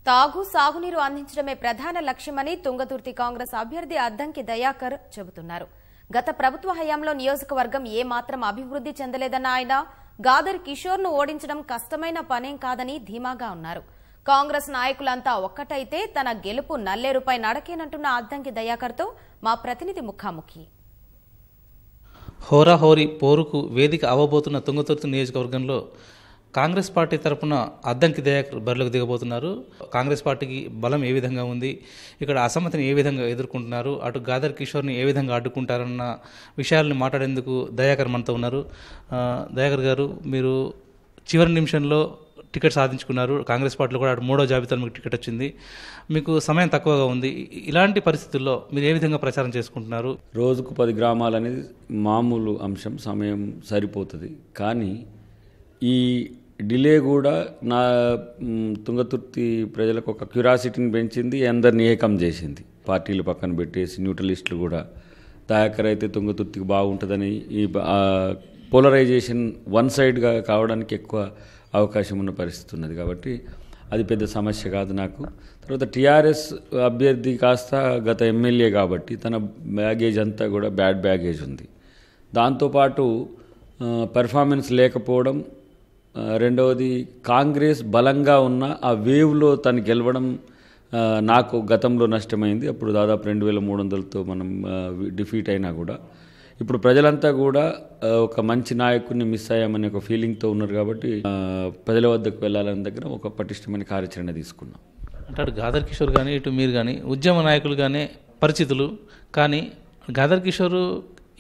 తాగు సాగునీరు అందించడమే ప్రధాన లక్ష్యమని తుంగతుర్తి కాంగ్రెస్ అభ్యర్థి అద్దంకి దయాకర్ చెబుతున్నారు. గత ప్రభుత్వ హయాంలో నియోజకవర్గం ఏమాత్రం అభివృద్ధి చెందలేదన్న ఆయన గాదర్ కిషోర్ను ఓడించడం కష్టమైన పనేం కాదని ధీమాగా ఉన్నారు. కాంగ్రెస్ నాయకులంతా ఒక్కటైతే తన గెలుపు నల్లేరుపై నడకేనంటున్న అద్దంకి దయాకర్తో మా ప్రతినిధి ముఖాముఖి. హోరాహోరీ పోరుకు వేదిక అవ్వబోతున్న తుంగతుర్తి నియోజకవర్గంలో కాంగ్రెస్ పార్టీ తరఫున అద్దంకి దయాకర్ బరిలోకి దిగబోతున్నారు. కాంగ్రెస్ పార్టీకి బలం ఏ విధంగా ఉంది, ఇక్కడ అసమ్మతిని ఏ విధంగా ఎదుర్కొంటున్నారు, అటు గాదర్ కిషోర్ని ఏ విధంగా అడ్డుకుంటారన్న విషయాలను మాట్లాడేందుకు దయాకర్ మనతో ఉన్నారు. దయాకర్ గారు, మీరు చివరి నిమిషంలో టికెట్ సాధించుకున్నారు. కాంగ్రెస్ పార్టీలో కూడా మూడో జాబితాలో మీకు టికెట్ వచ్చింది. మీకు సమయం తక్కువగా ఉంది. ఇలాంటి పరిస్థితుల్లో మీరు ఏ విధంగా ప్రచారం చేసుకుంటున్నారు? రోజుకు 10 గ్రామాలు అనేది మామూలు అంశం, సమయం సరిపోతుంది. కానీ ఈ డిలే కూడా నా తుంగతుర్తి ప్రజలకు ఒక క్యూరాసిటీని పెంచింది, అందరిని ఏకం చేసింది. పార్టీలు పక్కన పెట్టేసి న్యూట్రలిస్టులు కూడా దయాకర్ అయితే తుంగతుర్తికి బాగుంటుందని ఈ పోలరైజేషన్ వన్ సైడ్గా కావడానికి ఎక్కువ అవకాశం ఉన్న పరిస్థితి ఉన్నది. కాబట్టి అది పెద్ద సమస్య కాదు నాకు. తర్వాత టీఆర్ఎస్ అభ్యర్థి కాస్త గత ఎమ్మెల్యే కాబట్టి తన బ్యాగేజ్ అంతా కూడా బ్యాడ్ బ్యాగేజ్ ఉంది. దాంతోపాటు పెర్ఫార్మెన్స్ లేకపోవడం, రెండవది కాంగ్రెస్ బలంగా ఉన్న ఆ వేవ్లో తను గెలవడం నాకు గతంలో నష్టమైంది. అప్పుడు దాదాపు 2300తో మనం డిఫీట్ అయినా కూడా ఇప్పుడు ప్రజలంతా కూడా ఒక మంచి నాయకుడిని మిస్ అయ్యామనే ఒక ఫీలింగ్తో ఉన్నారు. కాబట్టి ప్రజల వద్దకు వెళ్ళాలని దగ్గర ఒక పటిష్టమైన కార్యాచరణ తీసుకున్నాం. అంటే అటు గాదర్ కిషోర్ కానీ ఇటు మీరు కానీ ఉద్యమ నాయకులుగానే పరిచితులు, కానీ గాదర్ కిషోర్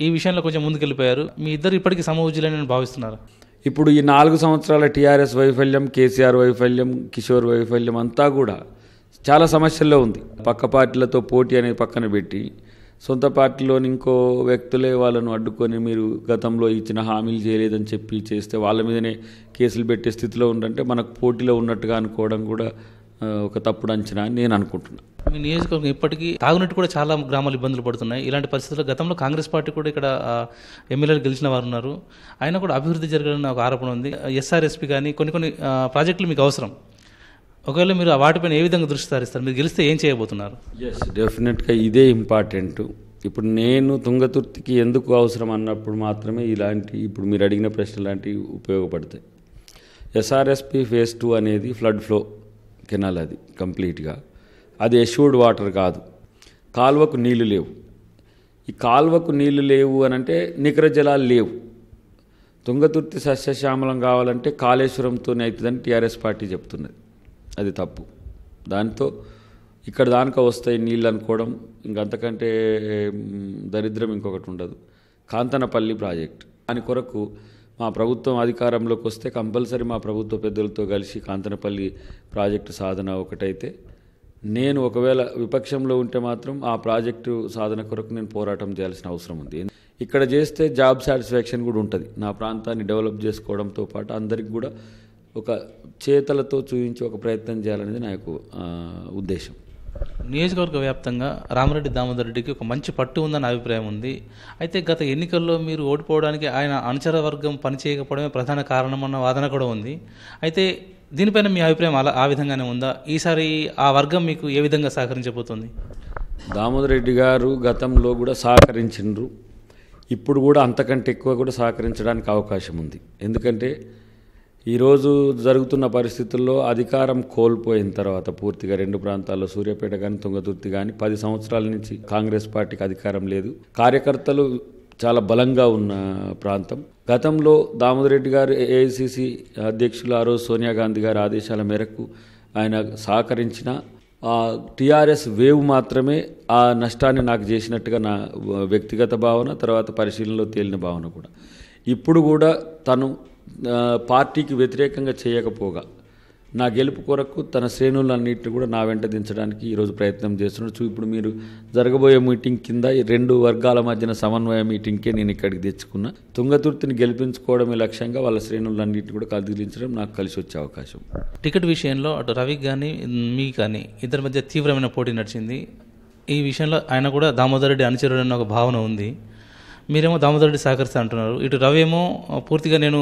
ఈ విషయంలో కొంచెం ముందుకెళ్ళిపోయారు. మీ ఇద్దరు ఇప్పటికీ సమవుజ్యులని నేను భావిస్తున్నారు. ఇప్పుడు ఈ 4 సంవత్సరాల టీఆర్ఎస్ వైఫల్యం, కేసీఆర్ వైఫల్యం, కిషోర్ వైఫల్యం అంతా కూడా చాలా సమస్యల్లో ఉంది. పక్క పార్టీలతో పోటీ అనేది పక్కన పెట్టి సొంత పార్టీలోని ఇంకో వ్యక్తులే వాళ్ళను అడ్డుకొని మీరు గతంలో ఇచ్చిన హామీలు చేయలేదని చెప్పి చేస్తే వాళ్ళ మీదనే కేసులు పెట్టే స్థితిలో ఉండంటే మనకు పోటీలో ఉన్నట్టుగా అనుకోవడం కూడా ఒక తప్పుడు అంచనా అని నేను అనుకుంటున్నాను. మీ నియోజకవర్గం ఇప్పటికీ తాగునట్టు కూడా చాలా గ్రామాలు ఇబ్బందులు పడుతున్నాయి. ఇలాంటి పరిస్థితుల్లో గతంలో కాంగ్రెస్ పార్టీ కూడా ఇక్కడ ఎమ్మెల్యేలు గెలిచిన వారు ఉన్నారు. ఆయన కూడా అభివృద్ధి జరగాలని ఒక ఆరోపణ ఉంది. ఎస్ఆర్ఎస్పీ కానీ కొన్ని ప్రాజెక్టులు మీకు అవసరం. ఒకవేళ మీరు వాటిపైన ఏ విధంగా దృష్టి సారిస్తారు? మీరు గెలిస్తే ఏం చేయబోతున్నారు? ఎస్, డెఫినెట్గా ఇదే ఇంపార్టెంట్. ఇప్పుడు నేను తుంగతుర్తికి ఎందుకు అవసరం అన్నప్పుడు మాత్రమే ఇలాంటి ఇప్పుడు మీరు అడిగిన ప్రశ్న లాంటివి ఉపయోగపడతాయి. ఎస్ఆర్ఎస్పీ ఫేజ్ 2 అనేది ఫ్లడ్ ఫ్లో కెనాల్, అది కంప్లీట్గా అది ఎష్యూర్డ్ వాటర్ కాదు. కాలువకు నీళ్లు లేవు. ఈ కాలువకు నీళ్లు లేవు అని అంటే నికర జలాలు లేవు. తుంగతుర్తి సస్యశ్యామలం కావాలంటే కాళేశ్వరంతోనే అవుతుందని టీఆర్ఎస్ పార్టీ చెప్తున్నది. అది తప్పు. దాంతో ఇక్కడ దానిక వస్తాయి నీళ్ళు అనుకోవడం ఇంకంతకంటే దరిద్రం ఇంకొకటి ఉండదు. కాంతనపల్లి ప్రాజెక్ట్, దాని కొరకు మా ప్రభుత్వం అధికారంలోకి వస్తే కంపల్సరీ మా ప్రభుత్వ పెద్దలతో కలిసి కాంతనపల్లి ప్రాజెక్టు సాధన ఒకటైతే, నేను ఒకవేళ విపక్షంలో ఉంటే మాత్రం ఆ ప్రాజెక్టు సాధన కొరకు నేను పోరాటం చేయాల్సిన అవసరం ఉంది. ఇక్కడ చేస్తే జాబ్ సాటిస్ఫాక్షన్ కూడా ఉంటుంది. నా ప్రాంతాన్ని డెవలప్ చేసుకోవడంతో పాటు అందరికి కూడా ఒక చేతలతో చూపించి ఒక ప్రయత్నం చేయాలనేది నా యొక్క ఉద్దేశం. నియోజకవర్గ వ్యాప్తంగా రామిరెడ్డి దామోదర్ రెడ్డికి ఒక మంచి పట్టు ఉందన్న అభిప్రాయం ఉంది. అయితే గత ఎన్నికల్లో మీరు ఓడిపోవడానికి ఆయన అనుచర వర్గం పనిచేయకపోవడమే ప్రధాన కారణమన్న వాదన కూడా ఉంది. అయితే దీనిపైన మీ అభిప్రాయం ఆ విధంగానే ఉందా? ఈసారి ఆ వర్గం మీకు ఏ విధంగా సహకరించబోతుంది? దామోదర్ రెడ్డి గారు గతంలో కూడా సహకరించిండ్రు. ఇప్పుడు కూడా అంతకంటే ఎక్కువ కూడా సహకరించడానికి అవకాశం ఉంది. ఎందుకంటే ఈరోజు జరుగుతున్న పరిస్థితుల్లో అధికారం కోల్పోయిన తర్వాత పూర్తిగా 2 ప్రాంతాల్లో సూర్యాపేట కానీ తుంగతుర్తి కానీ 10 సంవత్సరాల నుంచి కాంగ్రెస్ పార్టీకి అధికారం లేదు. కార్యకర్తలు చాలా బలంగా ఉన్న ప్రాంతం. గతంలో దామోదర్ రెడ్డి గారు ఏఐసిసి అధ్యక్షులు ఆ రోజు సోనియా గాంధీ గారి ఆదేశాల మేరకు ఆయన సహకరించిన టీఆర్ఎస్ వేవ్ మాత్రమే ఆ నష్టాన్ని నాకు చేసినట్టుగా నా వ్యక్తిగత భావన, తర్వాత పరిశీలనలో తేలిన భావన కూడా. ఇప్పుడు కూడా తను పార్టీకి వ్యతిరేకంగా చేయకపోగా నా గెలుపు కొరకు తన శ్రేణులన్నింటినీ కూడా నా వెంట దించడానికి ఈరోజు ప్రయత్నం చేస్తున్నాడు. ఇప్పుడు మీరు జరగబోయే మీటింగ్ కింద ఈ 2 వర్గాల మధ్యన సమన్వయ మీటింగ్కే నేను ఇక్కడికి తెచ్చుకున్నా. తుంగతుర్తిని గెలిపించుకోవడమే లక్ష్యంగా వాళ్ళ శ్రేణులన్నింటినీ కూడా కదిలించడం నాకు కలిసి వచ్చే అవకాశం. టికెట్ విషయంలో అటు రవికి కానీ మీ కానీ ఇద్దరి మధ్య తీవ్రమైన పోటీ నడిచింది. ఈ విషయంలో ఆయన కూడా దామోదర్ రెడ్డి అనుచరుడు అన్న ఒక భావన ఉంది. మీరేమో దామోదర్ రెడ్డి సహకరిస్తా అంటున్నారు. ఇటు రవి ఏమో పూర్తిగా నేను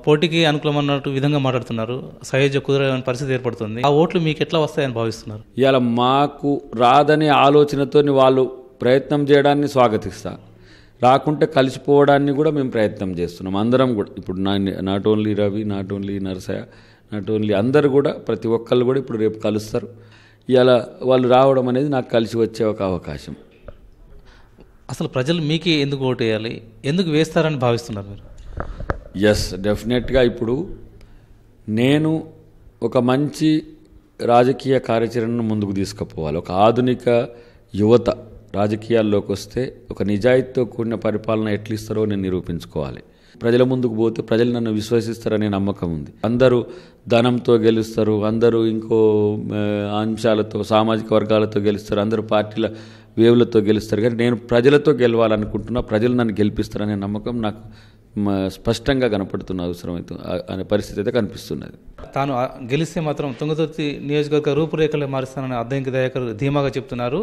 పోటీకి అనుకూలమన్నట్టు విధంగా మాట్లాడుతున్నారు. సహజ కుదరని పరిస్థితి ఏర్పడుతుంది. ఆ ఓట్లు మీకు ఎట్లా వస్తాయని భావిస్తున్నారు? ఇవాళ మాకు రాదనే ఆలోచనతో వాళ్ళు ప్రయత్నం చేయడాన్ని స్వాగతిస్తా, రాకుంటే కలిసిపోవడాన్ని కూడా మేము ప్రయత్నం చేస్తున్నాం అందరం కూడా. ఇప్పుడు not only Ravi, not only Narasayya, not only అందరు కూడా, ప్రతి ఒక్కళ్ళు కూడా ఇప్పుడు రేపు కలుస్తారు. ఇలా వాళ్ళు రావడం అనేది నాకు కలిసి వచ్చే ఒక అవకాశం. అసలు ప్రజలు మీకే ఎందుకు ఓటు వేయాలి, ఎందుకు వేస్తారని భావిస్తున్నారు మీరు? ఎస్, డెఫినెట్గా ఇప్పుడు నేను ఒక మంచి రాజకీయ కార్యాచరణను ముందుకు తీసుకుపోవాలి. ఒక ఆధునిక యువత రాజకీయాల్లోకి వస్తే ఒక నిజాయితీతో కూడిన పరిపాలన ఎట్లా ఇస్తారో నేను నిరూపించుకోవాలి. ప్రజల ముందుకు పోతే ప్రజలు నన్ను విశ్వసిస్తారనే నమ్మకం ఉంది. అందరూ ధనంతో గెలుస్తారు, అందరూ ఇంకో అంశాలతో సామాజిక వర్గాలతో గెలుస్తారు, అందరూ పార్టీల వేవులతో గెలుస్తారు. కానీ నేను ప్రజలతో గెలవాలనుకుంటున్నా, ప్రజలు నన్ను గెలిపిస్తారనే నమ్మకం నాకు స్పష్టంగా కనపడుతున్న అవసరమైతే అనే పరిస్థితి అయితే కనిపిస్తున్నది. తాను గెలిస్తే మాత్రం తుంగతుర్తి నియోజకవర్గ రూపురేఖలు మారుస్తానని అద్దంకి దయాకర్ ధీమాగా చెప్తున్నారు.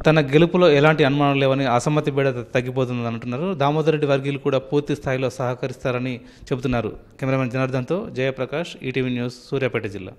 తన గెలుపులో ఎలాంటి అనుమానం లేవని, అసమ్మతి బేడ తగ్గిపోతుందని అంటున్నారు. దామోదర్ రెడ్డి వర్గీయులు కూడా పూర్తి స్థాయిలో సహకరిస్తారని చెబుతున్నారు. కెమెరామెన్ జనార్దన్తో జయప్రకాష్, ఈటీవీ న్యూస్, సూర్యాపేట జిల్లా.